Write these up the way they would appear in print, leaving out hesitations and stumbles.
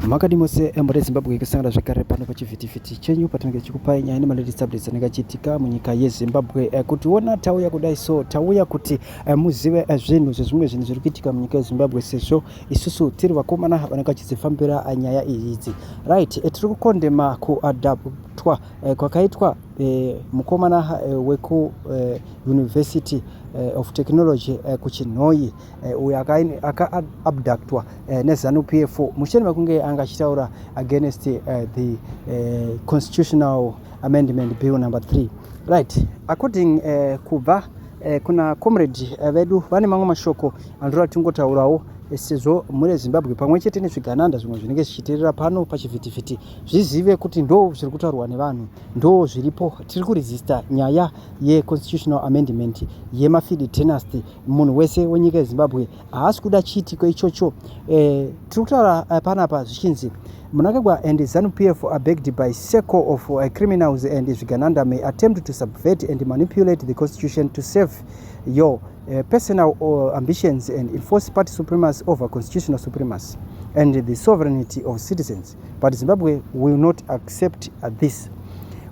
makadi mose embore Zimbabwe ikusangana zvakare pano pachivhitivhiti chenyu patinenge tichikupai nyaya nemaladies updates anenge achiitika munyika yeZimbabwe. Kuti ona tauya kudai so tauya kuti muzive zvinhu zvezvimwe zvinhu zviri kuitika munyika yeZimbabwe sezvo isusu tiri vakomana vanenge vachizifambira nyaya idzi. Right, tiri kukondema kuadaptwa kwakaitwa mukomana weku University of Technology kuChinhoyi uyo akaabductwa neZANU-PF mushure mekunge anga achitaura against the constitutional amendment bill number 3. Right, according kubva kuna comrade vedu vane mamwe mashoko andora tingotaurawo sezvo muri Zimbabwe pamwe chete nezvigananda zvimwe zvinenge zvichiterera pano pachivhitivhiti zvizive kuti ndo zviri kutaurwa nevanhu, ndo zviripo. Tiri kuresista nyaya yeconstitutional amendment yemafeed dynasty. Munhu wese wenyika yeZimbabwe haasi kuda chiitiko ichocho. Tiri kutaura panapa zvichinzi Mnangagwa and ZANU-PF are backed by circle of criminals and Zvigananda may attempt to subvert and manipulate the constitution to serve your personal ambitions and enforce party supremacy over constitutional supremacy and the sovereignty of citizens. But Zimbabwe will not accept this.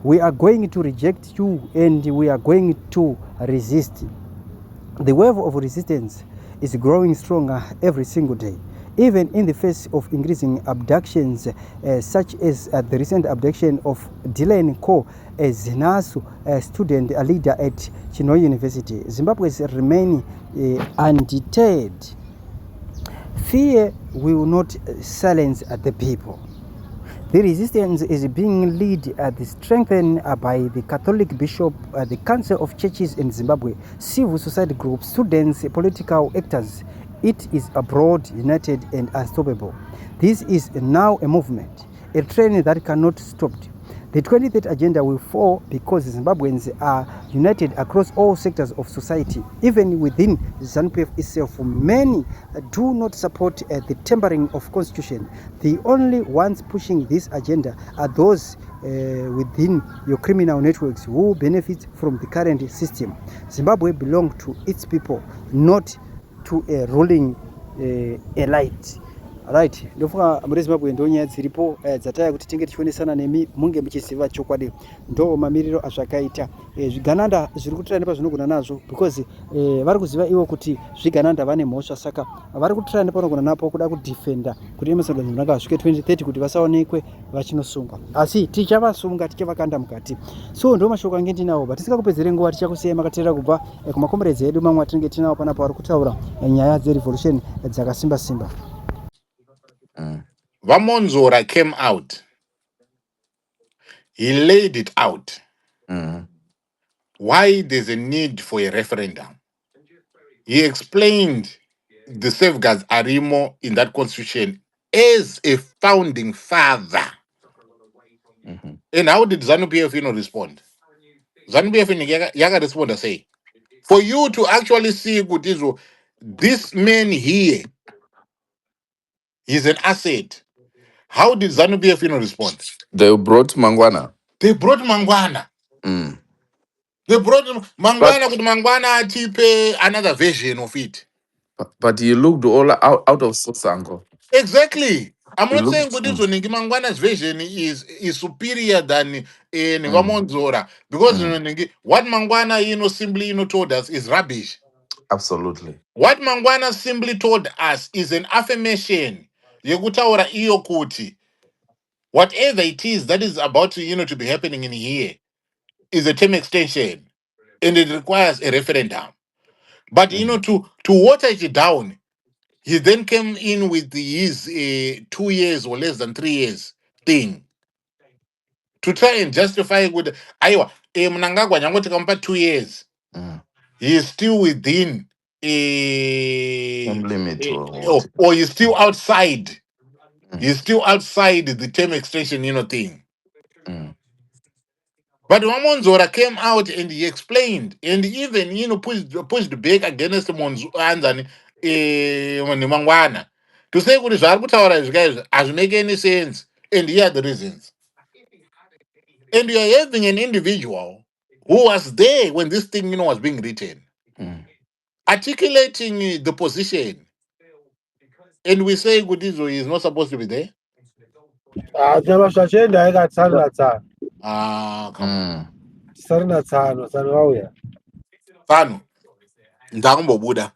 We are going to reject you and we are going to resist. The wave of resistance is growing stronger every single day. Even in the face of increasing abductions, such as the recent abduction of Dylan Ko, a ZINASU student, a leader at Chinhoyi University, Zimbabweans remain undeterred. Fear will not silence the people. The resistance is being led strengthened by the Catholic Bishop, the Council of Churches in Zimbabwe, civil society groups, students, political actors. It is abroad, united and unstoppable. This is now a movement, a trend that cannot stop. The 23rd agenda will fall because Zimbabweans are united across all sectors of society. Even within ZANU-PF itself, many do not support the tempering of constitution. The only ones pushing this agenda are those within your criminal networks who benefit from the current system. Zimbabwe belongs to its people, not to a ruling elite. Right, ndofunga muri Zimbabwe ndo nyaya dziripo dzataya kuti tinge tichionesana nemi munge muchiziva chokwadi ndo mamiriro azvakaita. Zvigananda zviri kutora nepa zvinogona nazvo because vari kuziva ivo kuti zvigananda vane mhosva, saka vari kutora nepa vanogona napo kuda kudefenda kuti emerson mnangagwa asvike 2030 kuti vasaonekwe vachinosungwa, asi tichavasunga tichavakanda mukati. So ndo mashoko ange ndinawo, but tisikakupedzere nguva tichakusiyai makateerera kubva kumakomberedzi edu mamwe atinenge tinawo panapa vari kutaura nyaya dzerevolution dzakasimba simba. Vamonzora came out. He laid it out. Why there's a need for a referendum. He explained the safeguards arimo in that constitution as a founding father. And how did ZANU-PF respond? ZANU-PF yaga respond and say, for you to actually see Gutizo, this man here is an asset. How did ZANU-PF respond? They brought Mangwana. They brought Mangwana. They brought Mangwana. Could Mangwana atipe another version of it? But he looked all out of sorts, uncle. Exactly. I'm He not saying looked. Buddhism Mangwana's version is superior than Nwamonzora, because what Mangwana simply told us is rubbish. Absolutely. What Mangwana simply told us is an affirmation. Yekutaura iyo kuti. Whatever it is that is about to be happening in here is a term extension, and it requires a referendum. But to water it down, he then came in with his 2 years or less than 3 years thing to try and justify with Iowa. Mnangagwa nyangoti kampa 2 years. He is still within limit or he's still outside. He's still outside the term extension, thing. But Wamonzora came out and he explained and even pushed back against Monzana Mangwana to say kuti zvari kutaura izvi guys doesn't make any sense, and here are the reasons. And you are having an individual who was there when this thing was being written, articulating the position, and we say Gudizo is not supposed to be there. Nyama zvachienda haika tsani na tsani. Ah, come on. Mm. Tsani na tsano, tsano vauya. Fano, ndakumbobuda.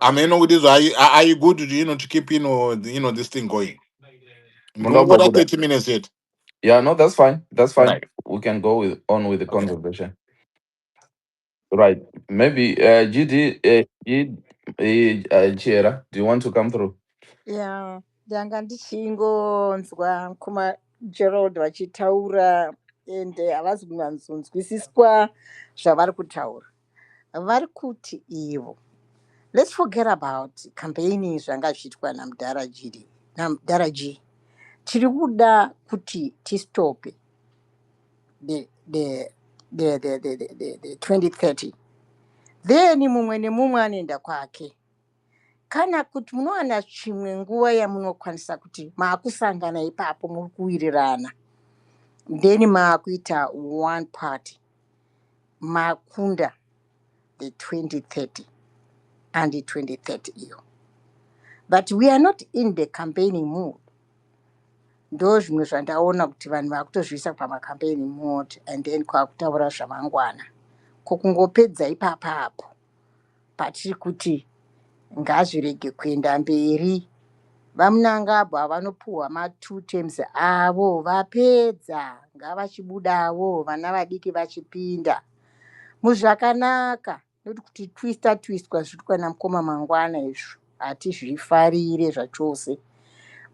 I mean, with this, are you good to, to keep, this thing going? Mundobo Ndongora Buddha. 30 minutes yet. Yeah, no, that's fine. That's fine. Right. We can go on with the Okay. conversation. Right. Maybe GD, Chiera, do you want to come through? Yeah, ndanga ndichingonzwa kumagerald vachitaura ende havasi kunyanzonzwisiswa zvavari kutaura. Vari kuti ivo, let's forget about campaigning zvanga zviitwa namudhara gd namudhara g. Tiri kuda kuti tistope the 2030, then mumwe nemumwe anoenda kwake. Kana kuti munowana chimwe nguva yamunokwanisa kuti maakusangana ipapo muri kuwirirana, then maakuita one party, makunda the 2030 and the 2030 iyo. But we are not in the campaigning mood. Ndo zvimwe zvandaona kuti vanhu vakutozviisa pamacampaigning mood and then kwakutaura zvamangwana, kokungopedza ipapapo patiri kuti ngazvirege kuenda mberi. VaMnangagwa vanopuhwa ma2 terms avo vapedza, ngavachibudawo vana vadiki vachipinda muzvakanaka, noti kuti twistwa zviitwa namukoma mangwana izvo hatizvifarire zvachose.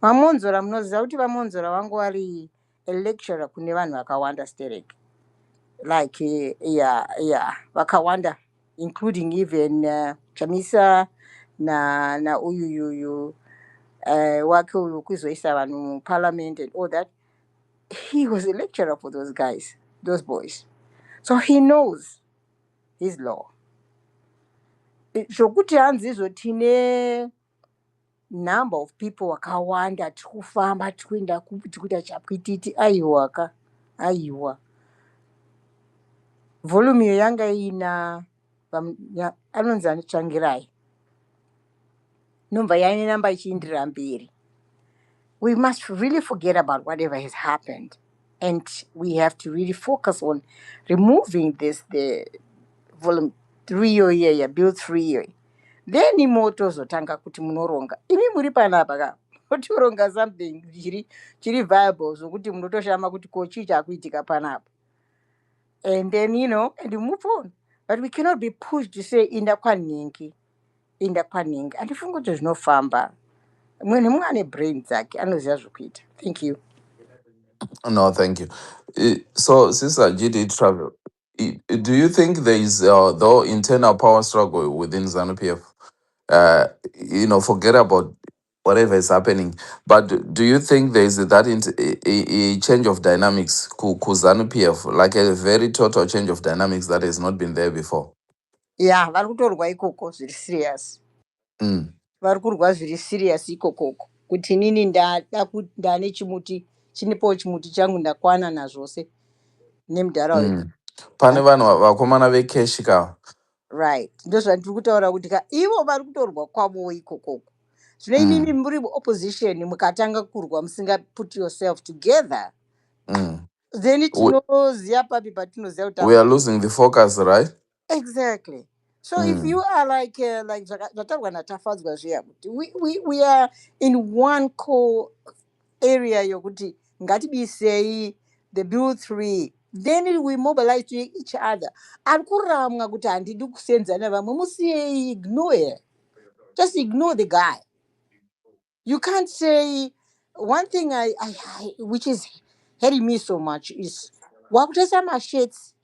Vamonzora, munoziva kuti vamonzora vangu vari electurer kune vanhu vakawanda stereki, like vakawanda, including even chamisa na uyuyuyu wake uyu kuzoisa vanhu muparliament and all that. He was a lecturer for those guys, those boys, so he knows his law. Zvokuti hanzi izvo tine number of people wakawanda, tiri kufamba tiri kuenda kupi, tiri kuita chapwititi, aiwaka aiwa volume iyo yanga ina anonzi anotsvangirai, nomva yaine namba ichiindirira mberi. We must really forget about whatever has happened, and we have to really focus on removing the volume 3 iyo bill 3 iyo. Then imotozotanga kuti munoronga imi muri panapa ka motoronga something chiri viable zvokuti munotoshama kuti ko chii chakuitika panapa, and then and move on. But we cannot be pushed to say inda kwaningi handifungi kuti zvinofamba. Mumwe nemumwe ane brain dzake anoziva zvokuita. Thank you. No, thank you. So, Sister GD Travel, do you think there is, though, internal power struggle within ZANU PF? Forget about whatever is happening. But do you think there is that a change of dynamics, ZANU PF, like a very total change of dynamics that has not been there before? Yeah, vari kutorwa ikoko zviri serious. Mm. Vari kurwa zviri serious ikokoko, kuti inini ndane chimuti, chinepo chimuti changu ndakwana nazvose nemudhara wedu. Pane vanhu vakomana vekeshi ka. Right, ndozvandiri kutaura kuti ka ivo vari kutorwa kwavo ikokoko. Zvino imimi muri opposition mukatanga kurwa musinga put yourself together, then tinoziva papi patinoziva kuti We are losing the focus, right? exactly. So if you are like zvataurwa natafadzwa zviya kuti we are in one core area yokuti ngatibisei the bill 3, then we mobilize to each other. Ari kuramwa kuti handidi kusenzana vamwe, musiyei, ignore, just ignore the guy. You can't say one thing which is hurting me so much is wakutesa masheds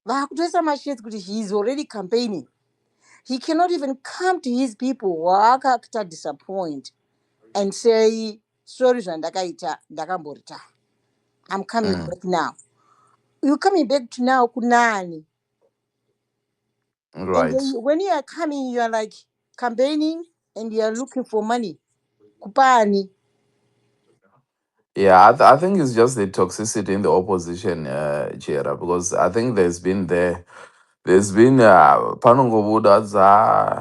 kuti he is already campaigning. He cannot even come to his people waakakuta disappoint and say sorry zvandakaita ndakamborita, I'm coming back now. You coming back to now kunani? Right. And then when you are coming, you are like campaigning and you are looking for money. Kupani. Yeah, I think it's just the toxicity in the opposition, Chera, because I think there's been there. there's been panongobuda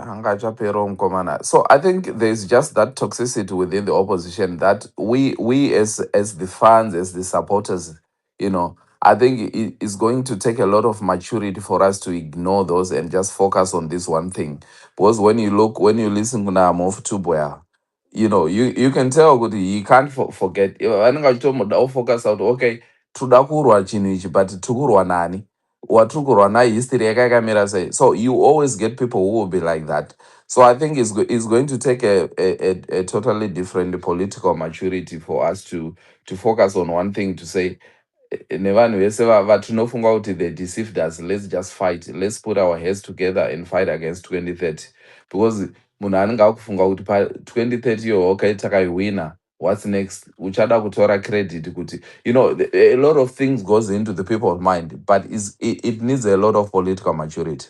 angachapero mukomana. So I think there's just that toxicity within the opposition that we as the fans, as the supporters, I think it's going to take a lot of maturity for us to ignore those and just focus on this one thing. Because when you listen to Move Tuboya, you can tell that he can't forget. Anenge achitomuda focus out, okay, toda kurwa chinhu ichi, but tikurwa nani? Watukurwa na history yakakamira sei? So you always get people who will be like that. So I think it's going to take a totally different political maturity for us to focus on one thing, to say nevanhu vese vatinofunga kuti they deceived us, let's just fight, let's put our heads together and fight against 2030. Because munhu anenge akufunga kuti pa 2030 iyo okay takaiwina, what's next? Uchada kutora credit kuti a lot of things goes into the people's mind, but it needs a lot of political maturity.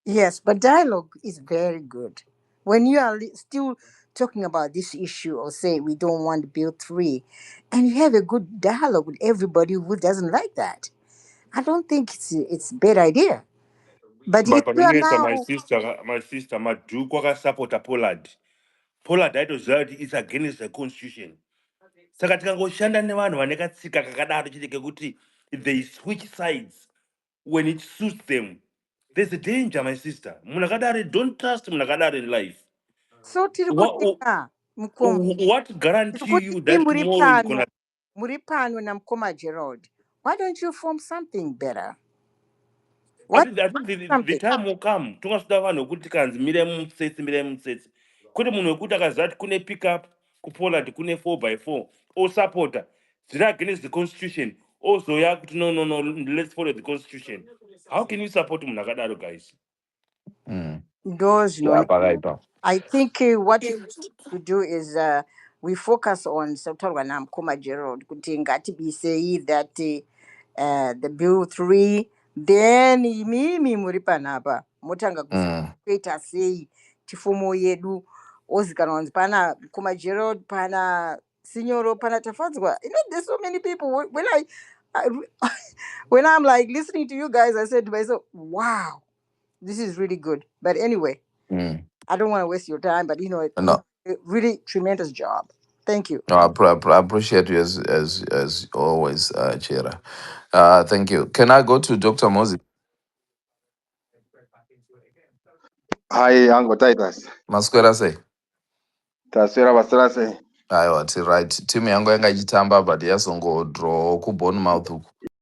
Yes, but dialogue is very good. When you are still talking about this issue, or say we don't want to build three, and you have a good dialogue with everybody who doesn't like that, I don't think it's a bad idea. But if But you are Paminesa, now, my sister, Maduka supporter Pollard. Pollard aitoziva kuti is against the constitution. Saka tikangoshanda nevanhu vane katsika kakadaro chete kekuti they switch sides when it suits them. There's a danger, my sister. Munhu akadaro, don't trust munhu akadaro in life. so tiri What, kutenga mukoma, what tiri guarantee kuti you that tomorrow is gonna? muri pano na mukoma Gerald. Why don't you form something better? I What think, I think the something? time will come. Tongasuda vanhu kuti kanzi mire mutsetse. Kwete munhu wekuti akaziva kuti kune pick up kuPoland kune 4x4 osupporter zviri against the constitution ozoya kuti no, let's follow the constitution. How can you support munhu akadaro, guys? Those Yeah, no. pakaipa. I think what we do is we focus on Sautarwa na Mkoma Gerald kuti ngati say that the bill 3, then mimi muri panapa motanga kuita sei tifomo yedu ozikana wanzi pana Mkoma Gerald pana Signoro pana tafadzwa. There's so many people. I when I'm like listening to you guys, I said to myself, wow, this is really good. But anyway, I don't want to waste your time, but it's No, a really tremendous job. Thank you. no, I appreciate you as always, Chera. Thank you. Can I go to Dr. Moses? Hi, Uncle Titus. Masquera say. Taswira Basrase. Aiwa, right. Timu yangu yanga ichitamba but yasongo draw ku Bournemouth uku.